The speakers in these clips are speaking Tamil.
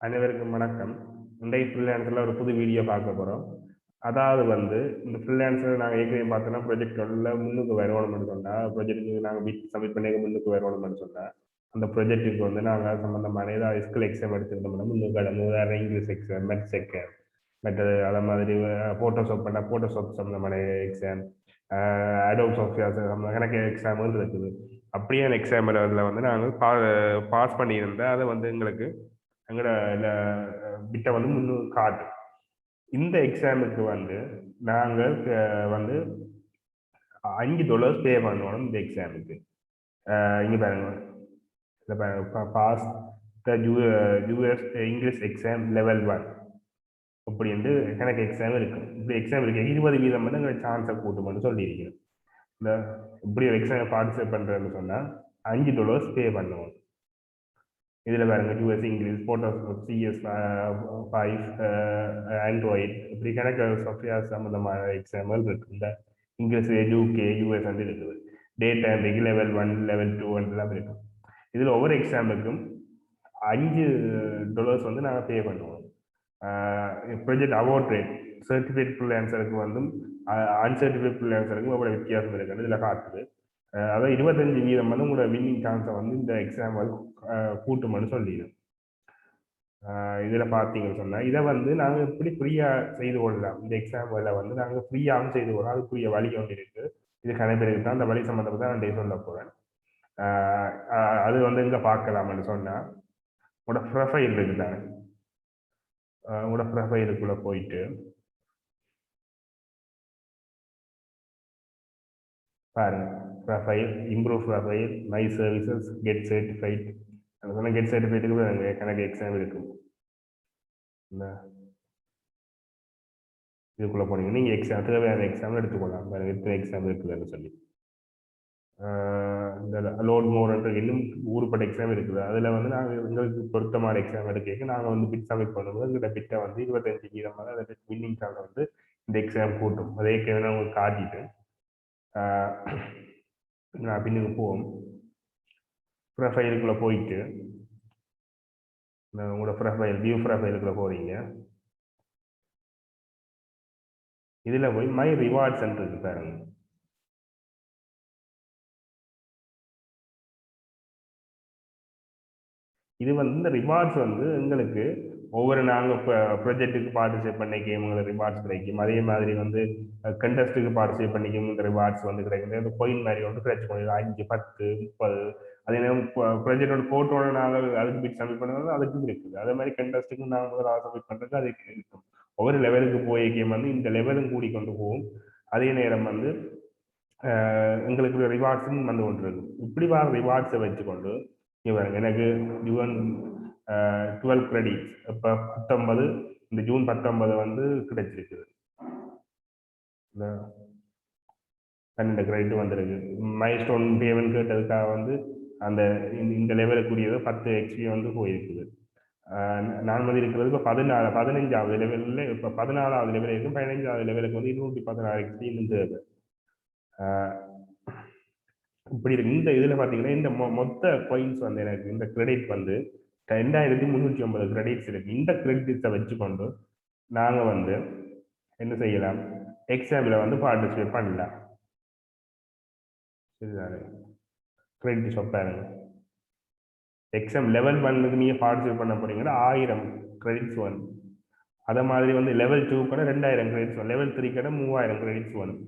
அனைவருக்கும் வணக்கம். இன்றைக்கு ஃப்ரீலான்ஸரில் ஒரு புது வீடியோ பார்க்க போகிறோம். அதாவது இந்த ஃப்ரீலான்ஸர் நாங்கள் ஏற்கனவே பார்த்தோன்னா ப்ரொஜெக்டில் முன்னுக்கு வரணும்னு சொன்னால், ப்ரொஜெக்ட்டுக்கு நாங்கள் பிட் சப்மிட் பண்ணி முன்னுக்கு வரணும்னு சொன்னால், அந்த ப்ரொஜெக்ட்டுக்கு நாங்கள் சம்மந்தமான ஏதாவது ஸ்கில் எக்ஸாம் எடுத்துக்கிட்டோம்னா முன்னுக்கு உதாரணம் இங்கிலீஷ் எக்ஸாம், மேத்ஸ் எக்ஸாம், மற்றது அதை மாதிரி ஃபோட்டோஷாப் பண்ணால் ஃபோட்டோஷாப் சம்மந்தமான எக்ஸாம், அடோப் சாஃப்ட்வேர் கணக்கு எக்ஸாமும் இருக்குது. அப்படியே அந்த எக்ஸாமில் நாங்கள் பாஸ் பண்ணியிருந்தால் அதை எங்களுக்கு எங்களோட பிட்டை முன்னூறு காட்டு. இந்த எக்ஸாமுக்கு நாங்கள் $5 பே பண்ணணும். இந்த எக்ஸாமுக்கு இங்கே பாருங்க, pass the US English exam level 1 அப்படின்ட்டு எனக்கு எக்ஸாம் இருக்கும். இப்படி எக்ஸாம் இருக்கு 20% எங்களுக்கு சான்ஸை கூட்டுமென்னு சொல்லியிருக்கிறேன். இந்த இப்படி ஒரு எக்ஸாம் பார்ட்டிசிபேட் பண்ணுறதுன்னு சொன்னால் $5 பே பண்ணுவோம். இதில் பாருங்க US English, Photoshop, CS5, Android, இப்படி கணக்கு சாஃப்ட்வேர் சம்மந்தமான எக்ஸாம்பிள் இருக்குது. இந்த இங்கிலீஷ் UK US இருக்குது. டேட்டா இன்றைக்கு லெவல் 1 லெவல் 2 எல்லாம் இருக்கும். இதில் ஒவ்வொரு எக்ஸாமுக்கும் $5 நாங்கள் பே பண்ணுவோம். ப்ரொஜெக்ட் அவார்ட் ரேட் சர்டிஃபிகேட் ஃப்ரீலான்சருக்கு அன்சர்டிஃபிகேட் ஃப்ரீலான்சருக்கும் எவ்வளோ வித்தியாசம் இருக்குன்னு இதில் காட்டுது. அதாவது 25% உங்களோட வின்னிங் சான்ஸை இந்த எக்ஸாம் கூட்டுமென்னு சொல்லிடும். இதில் பார்த்தீங்கன்னு சொன்னால் இதை நாங்கள் எப்படி ஃப்ரீயாக செய்து கொள்ளலாம். இந்த எக்ஸாமில் நாங்கள் ஃப்ரீயாகவும் செய்து கொள்ளலாம். அதுக்குரிய வழி ஒன்று இருக்குது. இது கணக்கு தான் அந்த வழி சம்மந்தப்பட்ட தான் நான் சொல்ல போகிறேன். அது இங்கே பார்க்கலாம்னு சொன்னால் உங்களோட ப்ரொஃபைல் இருக்குதாங்க. உங்களோட ப்ரொஃபைலுக்குள்ளே போயிட்டு பாருங்க, profile, improve profile, my services, get certified. சொன்னால் கெட் சர்டிஃபைட்டுக்கு கணக்கு எக்ஸாம் இருக்கும். இந்த இதுக்குள்ளே போனீங்க நீங்கள் எக்ஸாம் தேவையான எக்ஸாம் எடுத்துக்கொள்ளலாம். பாருங்க எத்தனை எக்ஸாம் இருக்குதுன்னு சொல்லி. இந்த லோட் மோர்ன்ற இன்னும் ஊருப்பட்ட எக்ஸாம் இருக்குது. அதில் நாங்கள் எங்களுக்கு பொருத்தமான எக்ஸாம் எடுக்க நாங்கள் பிட் சப்மிட் பண்ணும்போது எங்கள்கிட்ட பிட்டை 25% அதை வின்னிங் சான்ஸ் இந்த எக்ஸாம் கூட்டும். அதே நான் உங்களுக்கு காட்டிட்டு நான் பின்னுக்கு போவோம். ப்ரொஃபைலுக்குள்ளே போயிட்டு உங்களோட ப்ரொஃபைல் வியூ ப்ரொஃபைலுக்குள்ளே போகிறீங்க. இதில் போய் மை ரிவார்ட்ஸ் இருக்கு பாருங்க. இது இந்த ரிவார்ட்ஸ் எங்களுக்கு ஒவ்வொரு நாங்கள் இப்போ ப்ரொஜெக்ட்டுக்கு பார்ட்டிசிபேட் பண்ணிக்க உங்களுக்கு ரிவார்ட்ஸ் கிடைக்கும். அதே மாதிரி கண்டஸ்ட்டுக்கு பார்ட்டிசிபேட் பண்ணிக்க உங்களுக்கு ரிவார்ட்ஸ் கிடைக்கும். அந்த கோயின் மாதிரி கிடைச்சிக்கணும். 5, 10, 30. அதே நேரம் ப்ரொஜெக்டோட ஃபோட்டோட நாங்கள் அதுக்கு பிட் சப்மிட் பண்ணுறது அதுக்கும் இருக்குது. அதே மாதிரி கண்டஸ்ட்டுக்கு நாங்கள் முதல்ல சப்மிட் பண்ணுறது அதுக்கு இருக்கும். ஒவ்வொரு லெவலுக்கு போய் கேம் இந்த லெவலும் கூடி கொண்டு போகும். அதே நேரம் எங்களுக்கு ரிவார்ட்ஸும் கொண்டு இருக்கு. இப்படி வர ரிவார்ட்ஸை வச்சுக்கொண்டு எனக்கு ஜூன் 12 கிரெடிட்ஸ் இப்போ 19 இந்த ஜூன் 19 கிடைச்சிருக்குது. இந்த 12 கிரெடிட் வந்திருக்கு. மைல்ஸ்டோன் பேமெண்ட் கேட்டதுக்காக அந்த இந்த லெவலுக்குரியது 10 XP போயிருக்குது. நான் இருக்கிறது இப்போ 15வது லெவலில் இப்போ 14வது லெவலில் இருக்கும். 15வது லெவலுக்கு 216 XP இன்னும் தேவை. இப்படி இருக்கு. இந்த இதில் பார்த்தீங்கன்னா இந்த மொத்த பாயிண்ட்ஸ் எனக்கு இந்த கிரெடிட் 2350 கிரெடிட்ஸ் இருக்கு. இந்த கிரெடிட்ஸை வச்சுக்கொண்டு நாங்கள் என்ன செய்யலாம், எக்ஸாமில் பார்ட்டிசிபேட் பண்ணலாம். சரிதானே? கிரெடிட் சொப்பாருங்க. எக்ஸாம் லெவல் 1க்கு நீங்கள் பார்ட்டிசிபேட் பண்ண போறீங்கன்னா 1000 கிரெடிட்ஸ் வரும். அதை மாதிரி லெவல் 2 கூட 2000 கிரெடிட்ஸ் வரும். லெவல் 3 கூட 3000 கிரெடிட்ஸ் வரும்.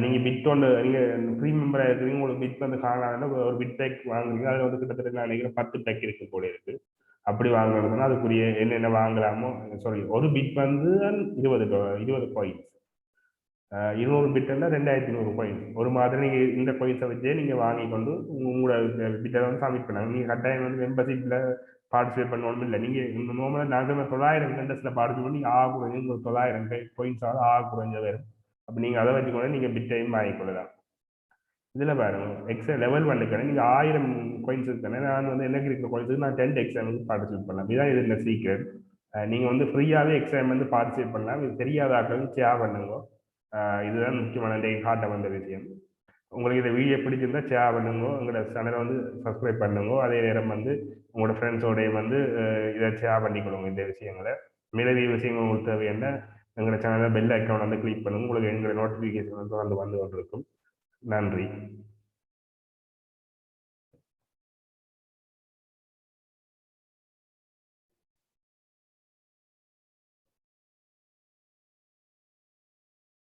நீங்கள் பிட் நீங்கள் ஃப்ரீ மெம்பராக இருக்கிறீங்க. உங்களுக்கு பிட் காணாதுன்னா ஒரு பிட் பேக் வாங்குறீங்க. அதில் கிட்டத்தட்ட நான் நினைக்கிறேன் 10 பேக் இருக்கு போல இருக்கு. அப்படி வாங்கணும்னா அதுக்குரிய என்னென்ன வாங்கலாமோ சாரி, ஒரு பிட் 20 பாயிண்ட்ஸ். 200 பிட்னா 2200 பாயிண்ட்ஸ். ஒரு மாதிரி நீங்கள் இந்த பாயிண்ட்ஸை வச்சே நீங்கள் வாங்கி கொண்டு உங்களோட பிட்டை சப்மிட் பண்ணாங்க. நீங்கள் கட்டாயம் மெம்பர்ஷிப்பில் பார்ட்டிசிபேட் பண்ணணும் இல்லை. நீங்கள் நார்மலாக நாங்கள் 900 கண்டஸ்ட்டில் பார்ட்டிசிபேட் பண்ணி குறைஞ்சு உங்களுக்கு 900 பாயிண்ட்ஸ் குறைஞ்ச வரும். அப்போ நீங்கள் அதை வச்சுக்கொண்டு நீங்கள் பிட்டையும் வாங்கிக்கொள்ளலாம். இதில் பாருங்க லெவல் 1க்கு நீங்கள் 1000 coins இருக்கானே. நான் எனக்கு இருக்கிற coins நான் 10 எக்ஸாமுக்கு பார்ட்டிசிபேட் பண்ணலாம். இதுதான் இது இந்த சீக்ரெட். நீங்கள் ஃப்ரீயாகவே எக்ஸாம் பார்ட்டிசிபேட் பண்ணலாம். இது தெரியாத ஆட்களும் ஷேர் பண்ணுங்க. இதுதான் முக்கியமான காட்ட வந்த விஷயம். உங்களுக்கு இந்த வீடியோ பிடிச்சிருந்தா ஷேர் பண்ணுங்க, உங்களோட சேனலை வந்து சப்ஸ்கிரைப் பண்ணுங்க. அதே நேரம் வந்து உங்களோட ஃப்ரெண்ட்ஸோடையும் வந்து இதை ஷேர் பண்ணிக்கொள்ளுங்க இந்த விஷயங்களை. மேலதிக விஷயங்கள் உங்களுக்கு தேவையான எங்களோட சேனலை பெல் ஐக்கான் வந்து கிளிக் பண்ணுங்க. உங்களுக்கு எங்களோட நோட்டிஃபிகேஷன் வந்து வந்து கொண்டிருக்கும். நன்றி.